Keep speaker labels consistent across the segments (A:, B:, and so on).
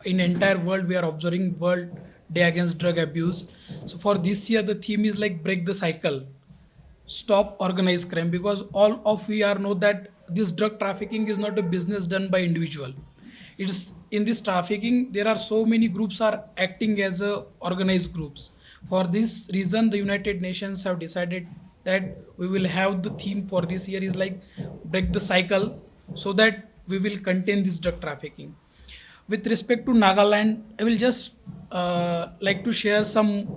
A: in entire world we are observing World Day Against Drug Abuse. So for this year, the theme is like break the cycle, stop organized crime, because all of we are know that this drug trafficking is not a business done by individual. It's in this trafficking there are so many groups are acting as a organized groups. For this reason, the United Nations have decided that we will have the theme for this year is like break the cycle, so that we will contain this drug trafficking. With respect to Nagaland, I will just like to share some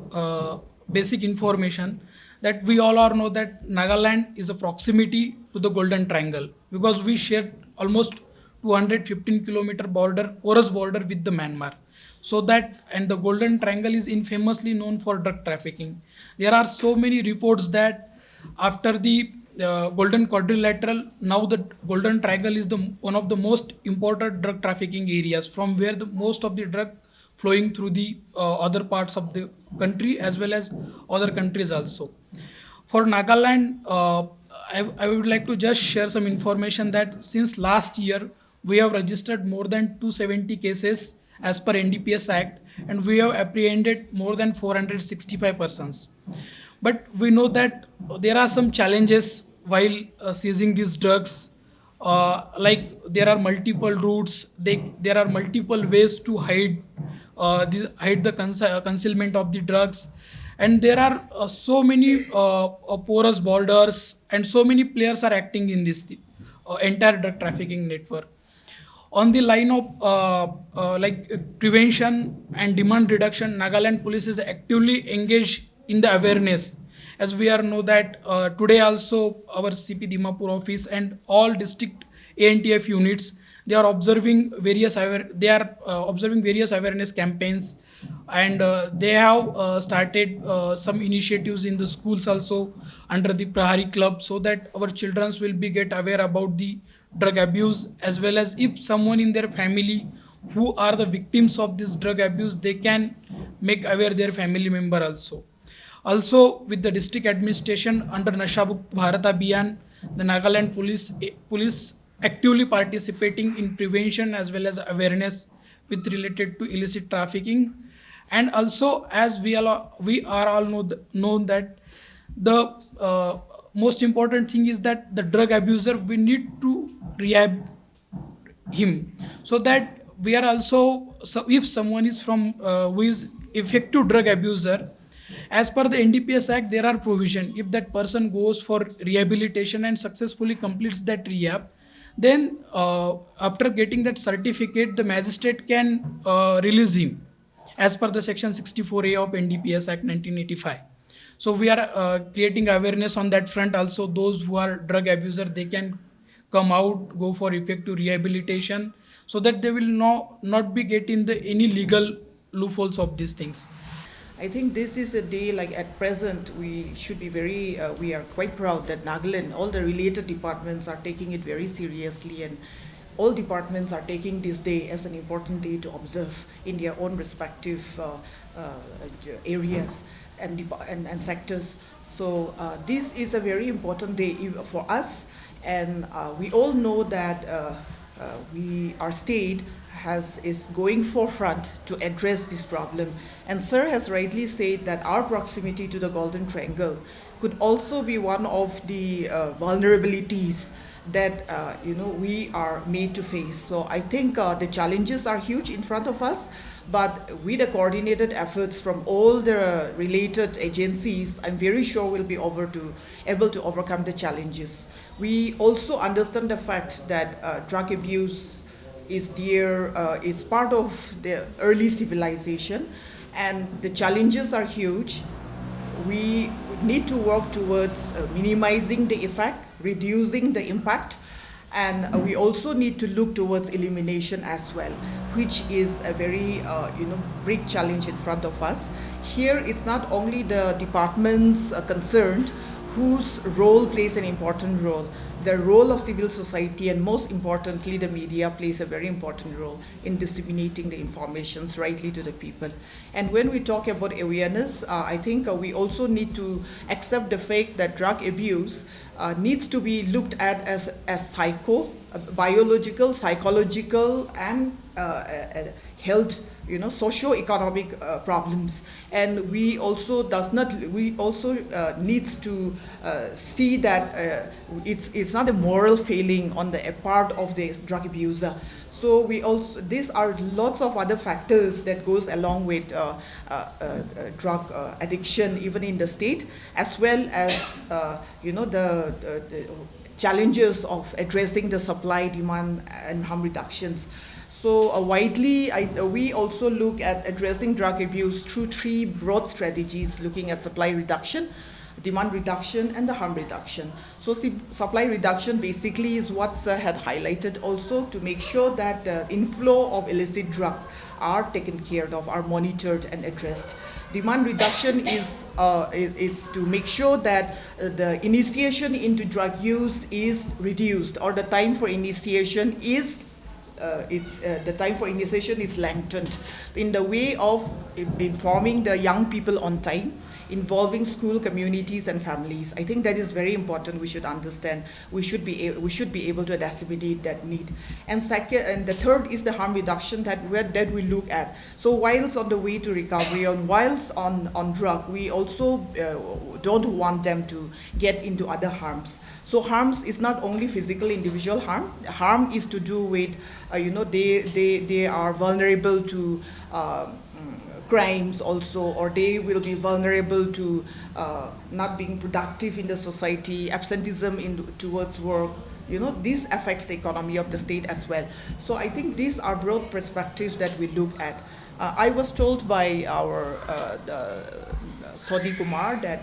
A: basic information that we all are know that Nagaland is a proximity to the Golden Triangle, because we share almost 215-kilometer border, porous border with the Myanmar. So that, and the Golden Triangle is infamously known for drug trafficking. There are so many reports that after the Golden Quadrilateral, now the Golden Triangle is the one of the most important drug trafficking areas, from where the most of the drug flowing through the other parts of the country as well as other countries also. For Nagaland, I would like to just share some information that since last year we have registered more than 270 cases as per NDPS Act, and we have apprehended more than 465 persons. But we know that there are some challenges while seizing these drugs. Like there are multiple routes, there are multiple ways to hide the concealment of the drugs, and there are so many porous borders, and so many players are acting in this entire drug trafficking network. On the line of prevention and demand reduction, Nagaland Police is actively engaged in the awareness. As we are know that today also our CP Dimapur office and all district ANTF units, they are observing various awareness campaigns, and they have started some initiatives in the schools also under the Prahari Club, so that our children will be get aware about the drug abuse, as well as if someone in their family who are the victims of this drug abuse, they can make aware their family member also. Also, with the district administration under Nashabuk Bharat Abhiyan, the Nagaland police actively participating in prevention as well as awareness with related to illicit trafficking. And also, as we are all known that the most important thing is that the drug abuser, we need to rehab him, so that we are also, so if someone is from who is effective drug abuser, as per the NDPS Act, there are provision. If that person goes for rehabilitation and successfully completes that rehab, then after getting that certificate, the magistrate can release him as per the section 64A of NDPS Act 1985. So we are creating awareness on that front also. Those who are drug abuser, they can come out, go for effective rehabilitation, so that they will not be getting the any legal loopholes of these things.
B: I think this is a day, like at present, we should be we are quite proud that Nagaland, all the related departments are taking it very seriously, and all departments are taking this day as an important day to observe in their own respective areas and sectors. So this is a very important day for us, and we all know that our state is going forefront to address this problem. And Sir has rightly said that our proximity to the Golden Triangle could also be one of the vulnerabilities that we are made to face. So I think the challenges are huge in front of us, but with the coordinated efforts from all the related agencies, I'm very sure we'll be able to overcome the challenges. We also understand the fact that drug abuse is part of the early civilization, and the challenges are huge. We need to work towards minimizing the effect, reducing the impact, and we also need to look towards elimination as well, which is a very big challenge in front of us. Here, it's not only the departments concerned whose role plays an important role. The role of civil society, and most importantly the media, plays a very important role in disseminating the informations rightly to the people. And when we talk about awareness, I think we also need to accept the fact that drug abuse needs to be looked at as psycho biological, psychological, and health, socio-economic problems. And we also needs to see that it's not a moral failing on the part of the drug abuser. So these are lots of other factors that goes along with drug addiction, even in the state, as well as the challenges of addressing the supply, demand, and harm reductions. So we also look at addressing drug abuse through three broad strategies, looking at supply reduction, demand reduction, and the harm reduction. So supply reduction basically is what Sir had highlighted also, to make sure that the inflow of illicit drugs are taken care of, are monitored and addressed. Demand reduction is to make sure that the initiation into drug use is reduced, or the time for initiation is lengthened, in the way of informing the young people on time, involving school, communities, and families. I think that is very important. We should understand. We should be able to disseminate that need. And second, and the third is the harm reduction that we look at. So whilst on the way to recovery, whilst on drug, we also don't want them to get into other harms. So harms is not only physical individual harm. Harm is to do with, they are vulnerable to crimes also, or they will be vulnerable to not being productive in the society, absenteeism towards work. This affects the economy of the state as well. So I think these are broad perspectives that we look at. I was told by our Soni Kumar that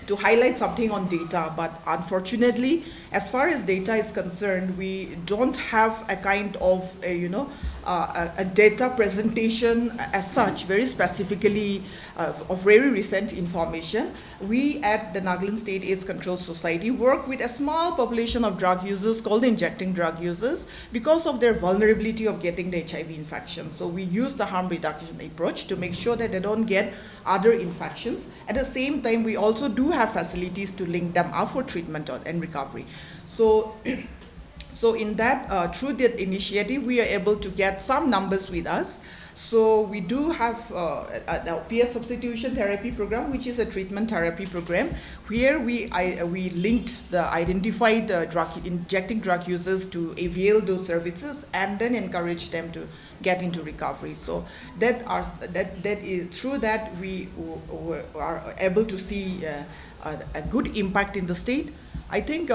B: to highlight something on data, but unfortunately, as far as data is concerned, we don't have a kind of a data presentation as such, very specifically of very recent information. We at the Nagaland State AIDS Control Society work with a small population of drug users called injecting drug users because of their vulnerability of getting the HIV infection. So we use the harm reduction approach to make sure that they don't get other infections. At the same time, we also do have facilities to link them up for treatment and recovery. So in that, through that initiative, we are able to get some numbers with us. So we do have an opiate substitution therapy program, which is a treatment therapy program, where we linked the identified injecting drug users to avail those services and then encourage them to get into recovery. So that is through that we are able to see a good impact in the state. I think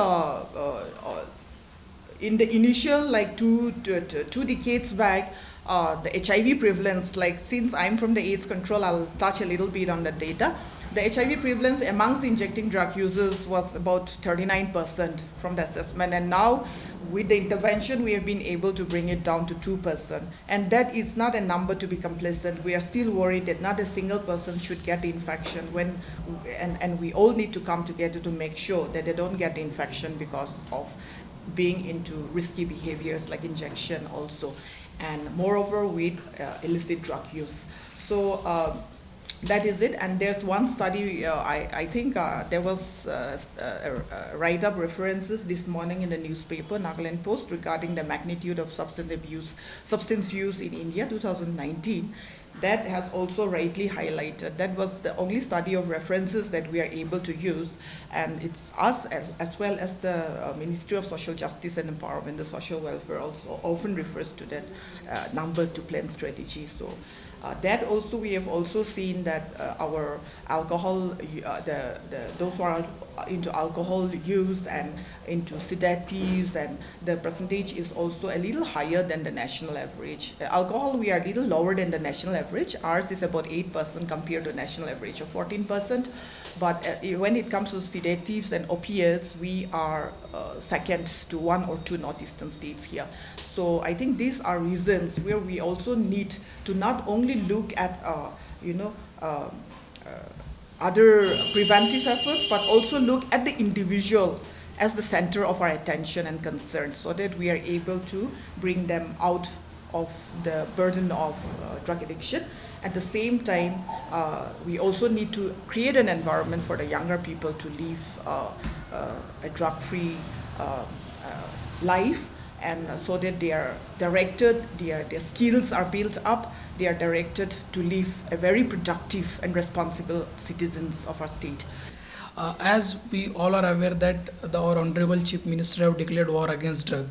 B: in the initial, like two decades back, the HIV prevalence, like since I'm from the AIDS control, I'll touch a little bit on the data. The HIV prevalence amongst the injecting drug users was about 39% from the assessment, and now with the intervention we have been able to bring it down to 2%. And that is not a number to be complacent. We are still worried that not a single person should get the infection, and we all need to come together to make sure that they don't get the infection because of being into risky behaviors like injection also, and moreover with illicit drug use. So that is it. And there's one study, I think there was a write-up references this morning in the newspaper, Nagaland Post, regarding the magnitude of substance use in India, 2019. That has also rightly highlighted. That was the only study of references that we are able to use, and it's us as well as the Ministry of Social Justice and Empowerment, the social welfare also often refers to that number to plan strategy. So that also, we have also seen that our alcohol, those who are into alcohol use and into sedatives, and the percentage is also a little higher than the national average. Alcohol, we are a little lower than the national average. Ours is about 8% compared to the national average of 14%. But when it comes to sedatives and opiates, we are second to one or two northeastern states here. So I think these are reasons where we also need to not only look at other preventive efforts, but also look at the individual as the center of our attention and concern, so that we are able to bring them out of the burden of drug addiction. At the same time, we also need to create an environment for the younger people to live a drug-free life, and so that they are directed, their skills are built up, they are directed to live a very productive and responsible citizens of our state.
A: As we all are aware that our Honorable Chief Minister have declared war against drug.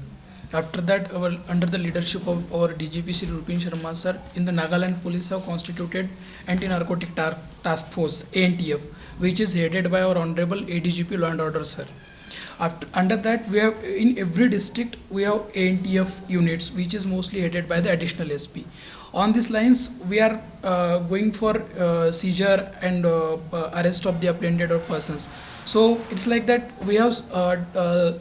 A: After that, under the leadership of our DGP Shri Rupin Sharma sir, in the Nagaland Police have constituted Anti-Narcotic Task Force (ANTF), which is headed by our Honorable ADGP Law and Order sir. Under that, we have in every district we have ANTF units, which is mostly headed by the additional SP. On these lines, we are going for seizure and arrest of the apprehended or persons. So it's like that we have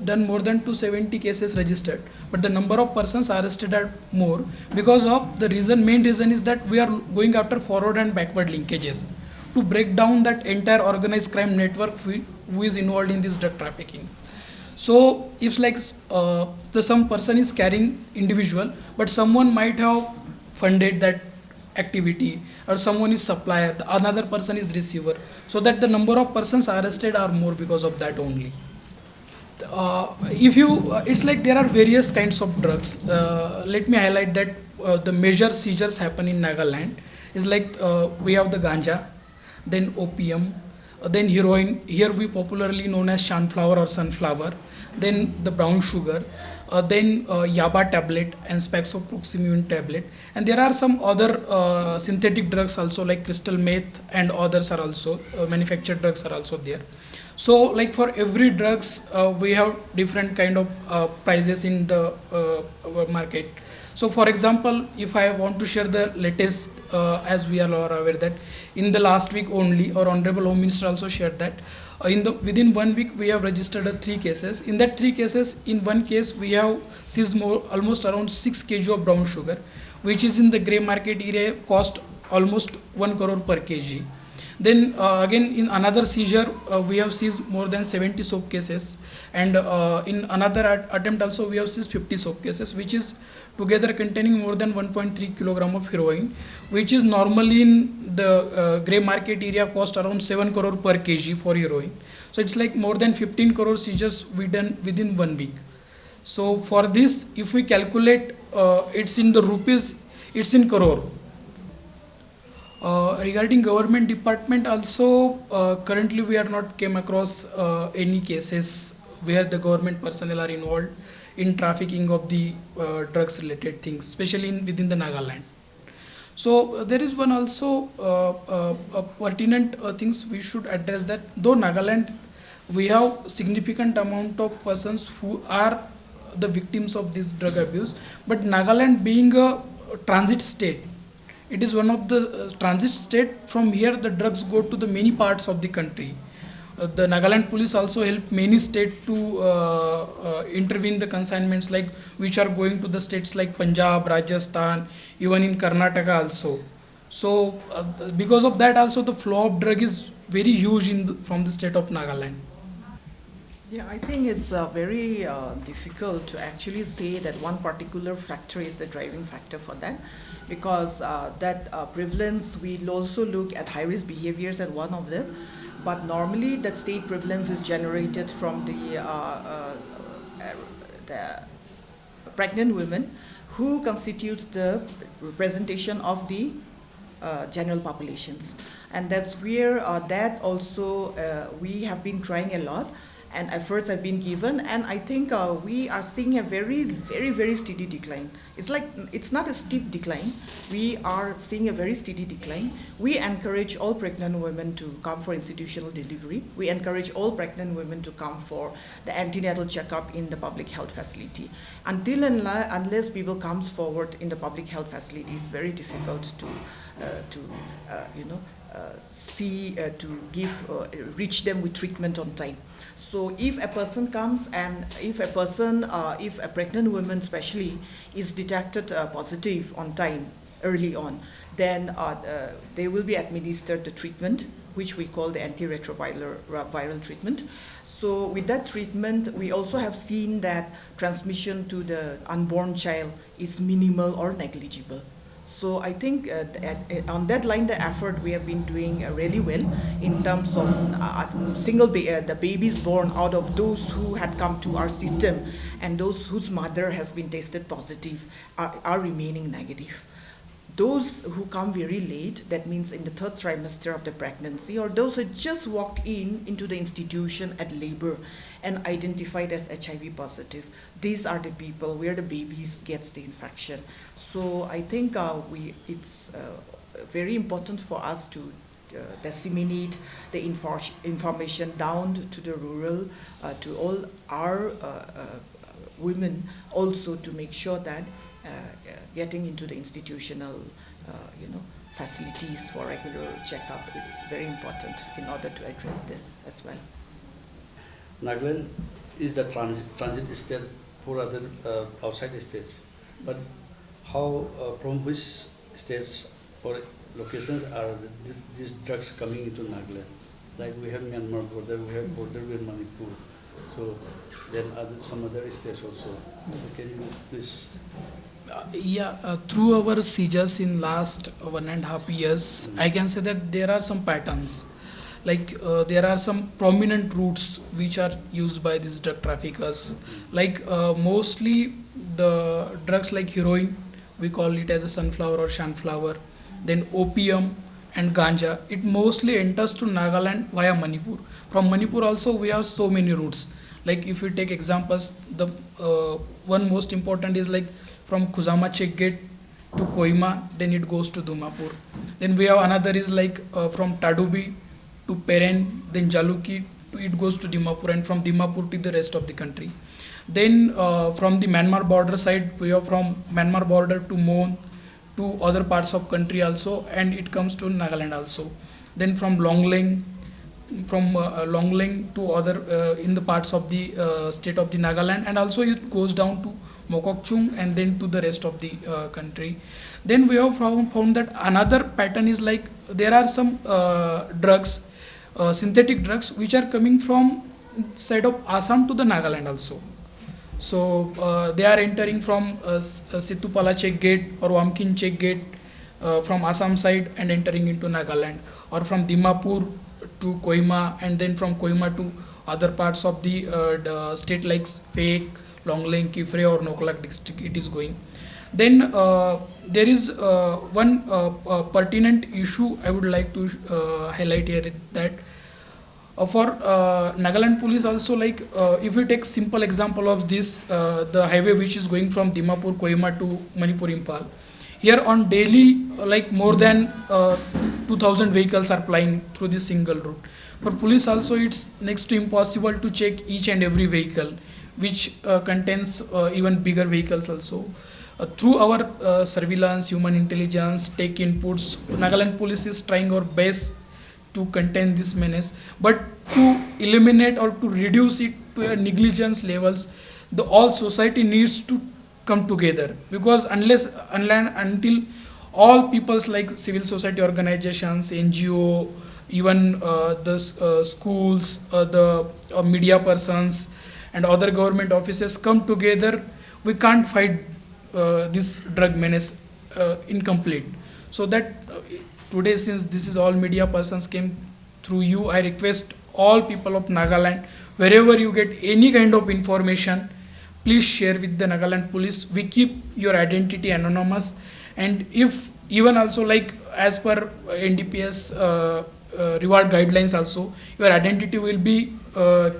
A: done more than 270 cases registered, but the number of persons arrested are more because of the main reason is that we are going after forward and backward linkages to break down that entire organized crime network who is involved in this drug trafficking. So if like some person is carrying individual, but someone might have funded that activity, or someone is supplier, another person is receiver, so that the number of persons arrested are more because of that only. If you it's like there are various kinds of drugs. Let me highlight that the major seizures happen in Nagaland is like we have the ganja, then opium, then heroin, here we popularly known as sunflower or sunflower, then the brown sugar, then yaba tablet and spaxoproximine tablet, and there are some other synthetic drugs also like crystal meth, and others are also manufactured drugs are also there. So like for every drugs we have different kind of prices in the market. So for example, if I want to share the latest, as we are all aware that in the last week only, our Honorable Home Minister also shared that within 1 week we have registered 3 cases. In that 3 cases, in one case we have seized almost around 6 kg of brown sugar, which is in the grey market area cost almost 1 crore per kg. Then again in another seizure we have seized more than 70 soap cases, and in another attempt also we have seized 50 soap cases, which is together containing more than 1.3 kilogram of heroin, which is normally in the grey market area cost around 7 crore per kg for heroin. So it's like more than 15 crore seizures we done within 1 week. So for this, if we calculate, it's in the rupees, it's in crore. Regarding government department also, currently we are not came across any cases where the government personnel are involved in trafficking of the drugs related things, especially within the Nagaland. So there is one also pertinent things we should address, that though Nagaland we have significant amount of persons who are the victims of this drug abuse, but Nagaland being a transit state, it is one of the transit state. From here the drugs go to the many parts of the country. The Nagaland police also help many states to intervene the consignments like which are going to the states like Punjab, Rajasthan, even in Karnataka also. So because of that also the flow of drug is very huge from the state of Nagaland.
B: Yeah, I think it's very difficult to actually say that one particular factor is the driving factor for that, because that prevalence, we'll also look at high-risk behaviors as one of them, but normally that state prevalence is generated from the pregnant women who constitutes the representation of the general populations. And that's where that also we have been trying a lot, and efforts have been given, and I think we are seeing a very steady decline. It's like, it's not a steep decline, we are seeing a very steady decline. We encourage all pregnant women to come for institutional delivery. We encourage all pregnant women to come for the antenatal checkup in the public health facility. Until and unless people comes forward in the public health facility, it's very difficult to reach them with treatment on time. So if a person comes, and if a pregnant woman especially is detected positive on time, early on, then they will be administered the treatment, which we call the antiretroviral treatment. So with that treatment, we also have seen that transmission to the unborn child is minimal or negligible. So I think on that line, the effort we have been doing really well in terms of the babies born out of those who had come to our system and those whose mother has been tested positive are remaining negative. Those who come very late, that means in the third trimester of the pregnancy, or those who just walked into the institution at labor and identified as HIV positive, these are the people where the babies gets the infection. So I think it's very important for us to disseminate the information down to the rural, to all our women, also to make sure that getting into the institutional, facilities for regular checkup is very important in order to address this as well.
C: Nagaland is the transit state for other outside states, but how from which states or locations are these drugs coming into Nagaland? Like we have Myanmar border, we have border with Manipur, so then some other states also. Can you please?
A: Through our seizures in last 1.5 years, I can say that there are some patterns. Like there are some prominent routes which are used by these drug traffickers. Like mostly the drugs like heroin, we call it as a sunflower or sunflower. Then opium and ganja. It mostly enters to Nagaland via Manipur. From Manipur also we have so many routes. Like if you take examples, the one most important is like from Khuzama check gate to Kohima, then it goes to Dimapur. Then we have another is like from Tadubi to Peren, then Jaluki, it goes to Dimapur, and from Dimapur to the rest of the country. Then from the Myanmar border side, we have from Myanmar border to Mon, to other parts of country also, and it comes to Nagaland also. Then from Longleng to other in the parts of the state of the Nagaland, and also it goes down to Mokokchung and then to the rest of the country. Then we have found that another pattern is like there are some drugs, synthetic drugs, which are coming from side of Assam to the Nagaland also. So they are entering from Situpala check gate or Wamkin check gate from Assam side and entering into Nagaland, or from Dimapur to Kohima, and then from Kohima to other parts of the state like Fake, Longleng, Kifre or Noklak district it is going. Then there is one pertinent issue I would like to highlight here, that for Nagaland police also, like if we take simple example of this, the highway which is going from Dimapur, Kohima to Manipur, Impal. Here on daily, like more than 2000 vehicles are plying through this single route. For police also, it's next to impossible to check each and every vehicle, which contains even bigger vehicles also. Through our surveillance, human intelligence, tech inputs, Nagaland police is trying our best to contain this menace, but to eliminate or to reduce it to a negligence levels, the all society needs to come together, because until all peoples like civil society organizations, NGO, even the schools, the media persons and other government offices come together, we can't fight this drug menace incomplete. So that today, since this is all media persons came through you, I request all people of Nagaland, wherever you get any kind of information, please share with the Nagaland police. We keep your identity anonymous, and if even also like as per NDPS reward guidelines also, your identity will be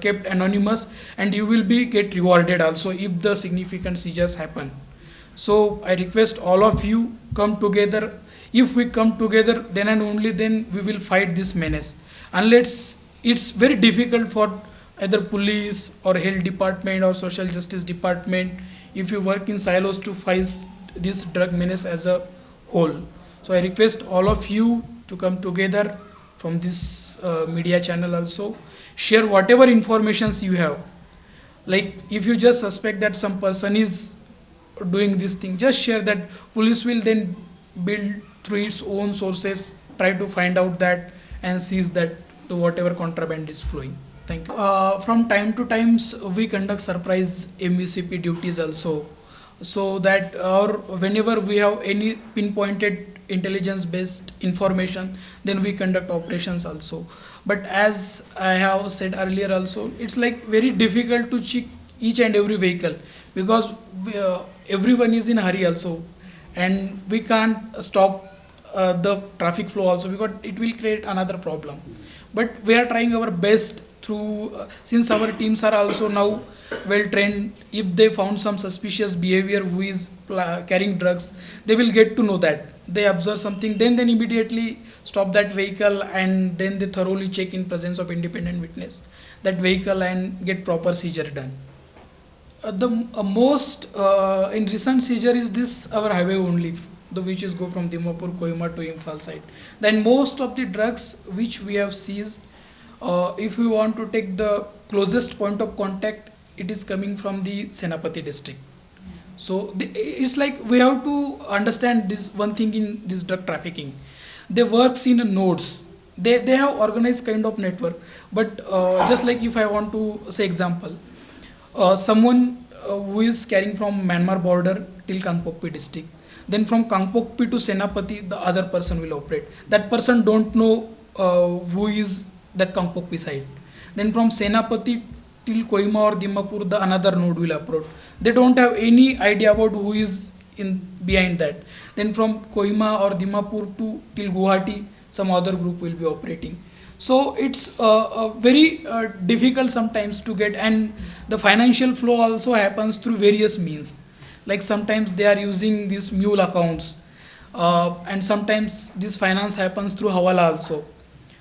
A: kept anonymous, and you will be get rewarded also if the significant seizures happen. So I request all of you come together. If we come together, then and only then we will fight this menace. Unless it's very difficult for either police or health department or social justice department, if you work in silos, to fight this drug menace as a whole. So I request all of you to come together from this media channel also. Share whatever informations you have. Like if you just suspect that some person is doing this thing, just share that. Police will then build through its own sources, try to find out that and seize that to whatever contraband is flowing. Thank you. From time to times we conduct surprise MVCP duties also. so that or whenever we have any pinpointed intelligence based information, then we conduct operations also. But as I have said earlier also, it's like very difficult to check each and every vehicle, because everyone is in hurry also, and we can't stop the traffic flow also, because it will create another problem. But we are trying our best through since our teams are also now well trained. If they found some suspicious behavior who is carrying drugs, they will get to know that they observe something, then immediately stop that vehicle, and then they thoroughly check in presence of independent witness that vehicle and get proper seizure done. The most in recent seizure is this our highway only, the which is go from Dimapur Kohima to Imphal side. Then most of the drugs which we have seized, if we want to take the closest point of contact, it is coming from the Senapati district. So it's like we have to understand this one thing in this drug trafficking. They works in a nodes. They have organized kind of network. But just like if I want to say example, someone who is carrying from Myanmar border till Kangpokpi district, then from Kangpokpi to Senapati, the other person will operate. That person don't know who is that Kangpokpi side. Then from Senapati till Kohima or Dimapur, the another node will approach. They don't have any idea about who is in behind that. Then from Kohima or Dimapur to till Guwahati, some other group will be operating. So it's very difficult sometimes to get, and the financial flow also happens through various means. Like sometimes they are using these mule accounts, and sometimes this finance happens through Hawala also.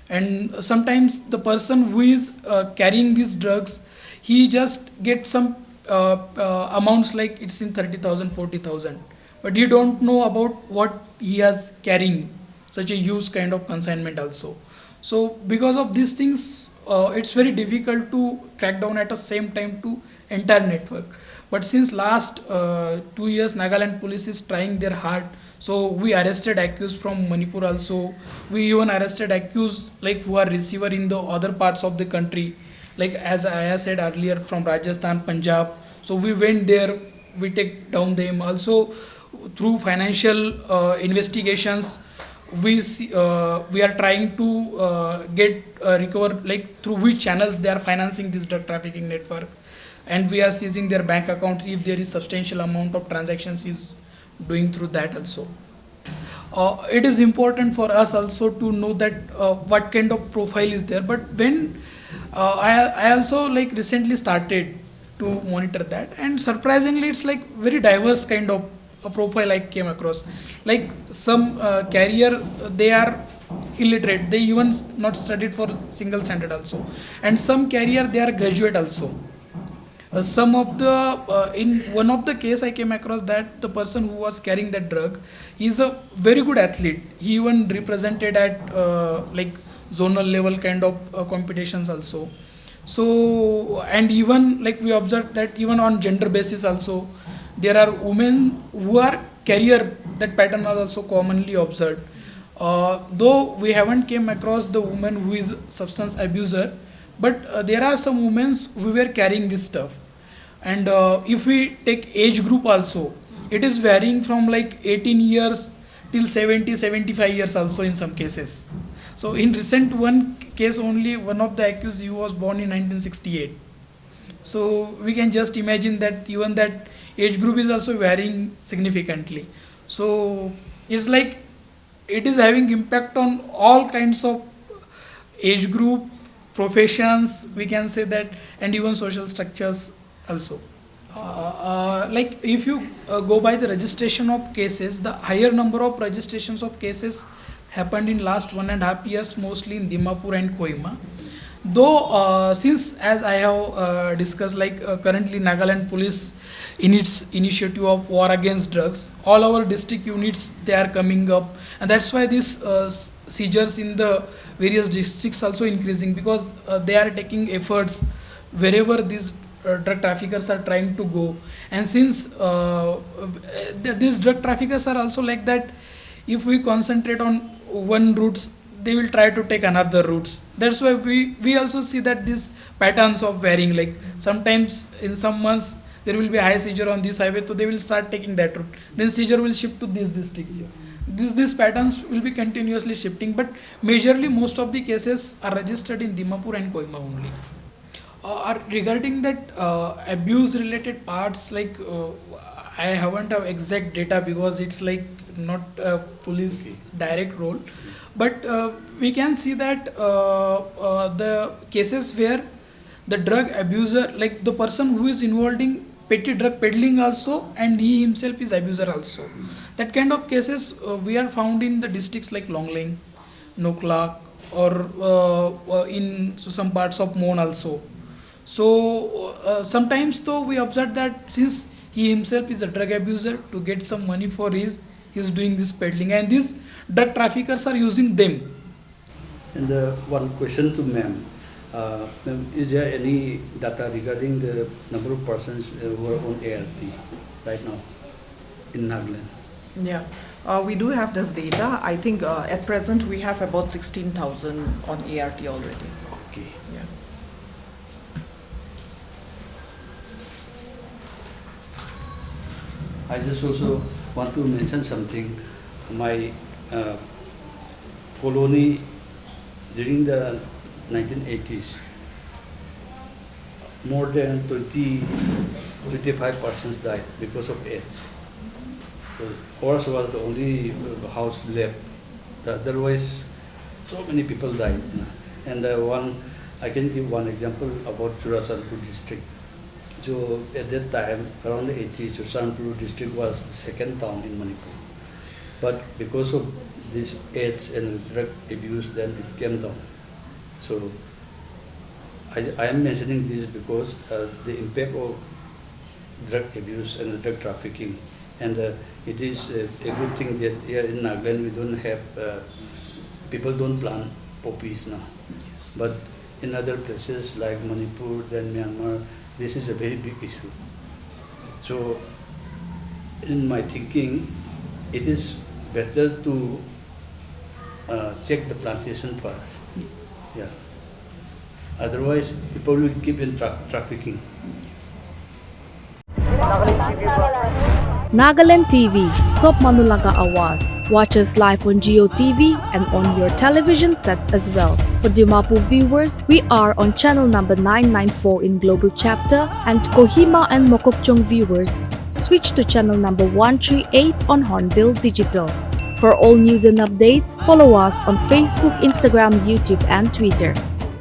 A: And sometimes the person who is carrying these drugs, he just get some amounts like it's in 30,000, 40,000, but he don't know about what he has carrying, such a huge kind of consignment also. So because of these things, it's very difficult to crack down at the same time to entire network. But since last 2 years, Nagaland Police is trying their hard. So we arrested accused from Manipur also. We even arrested accused like who are receiver in the other parts of the country, like as I said earlier, from Rajasthan, Punjab. So we went there, we take down them. Also through financial investigations, we are trying to get recover like through which channels they are financing this drug trafficking network, and we are seizing their bank accounts if there is substantial amount of transactions is doing through that also. It is important for us also to know that what kind of profile is there. But when I also like recently started to monitor that, and surprisingly it's like very diverse kind of a profile I came across. Like some carrier, they are illiterate, they even not studied for single standard also, and some carrier they are graduate also. Some of the in one of the case I came across that the person who was carrying that drug is a very good athlete. He even represented at like zonal level kind of competitions also. So and even like we observed that even on gender basis also, there are women who are carrier, that pattern are also commonly observed. Though we haven't came across the woman who is substance abuser, but there are some women who were carrying this stuff. And if we take age group also, it is varying from like 18 years till 70, 75 years also in some cases. So in recent one case only, one of the accused, he was born in 1968. So we can just imagine that even that age group is also varying significantly. So it's like it is having impact on all kinds of age group, professions, we can say that, and even social structures also. Like if you go by the registration of cases, the higher number of registrations of cases happened in last 1.5 years, mostly in Dimapur and Kohima. Though since as I have discussed, like currently Nagaland Police in its initiative of war against drugs, all our district units they are coming up, and that's why these seizures in the various districts also increasing, because they are taking efforts wherever these drug traffickers are trying to go. And since these drug traffickers are also like that, if we concentrate on one routes, they will try to take another routes. That's why we also see that these patterns of varying, like sometimes in some months there will be high seizure on this highway, so they will start taking that route. Then seizure will shift to these districts. These patterns will be continuously shifting, but majorly most of the cases are registered in Dimapur and Kohima only. Regarding that abuse related parts, like I haven't have exact data because it's like not a police direct role, but we can see that the cases where the drug abuser, like the person who is involved in petty drug peddling also, and he himself is abuser also, that kind of cases we are found in the districts like Longleng, Noklak, or in some parts of Mon also. So sometimes though we observe that since he himself is a drug abuser, to get some money for his, he's doing this peddling, and these drug traffickers are using them.
C: And one question to ma'am. Ma'am, is there any data regarding the number of persons who are on ART right now in Nagaland?
B: Yeah, we do have this data. I think at present we have about 16,000 on ART already.
C: Okay.
B: Yeah.
C: I just also want to mention something. My colony during the 1980s, more than 25 persons died because of AIDS. So ours was the only house left. Otherwise, so many people died. And I can give one example about Churasanpur district. So at that time, around the 80s, Churasanpur district was the second town in Manipur. But because of this AIDS and drug abuse, then it came down. So I am mentioning this because the impact of drug abuse and drug trafficking, and it is a good thing that here in Nagaland we don't have, people don't plant poppies now.
A: Yes.
C: But in other places like Manipur, then Myanmar, this is a very big issue. So in my thinking, it is better to check the plantation first. Yeah. Otherwise, people will keep in trafficking.
D: Nagaland TV, Sob Manulaga Awas. Watch us live on Geo TV and on your television sets as well. For Dimapur viewers, we are on channel number 994 in Global Chapter, and Kohima and Mokokchung viewers, switch to channel number 138 on Hornbill Digital. For all news and updates, follow us on Facebook, Instagram, YouTube, and Twitter.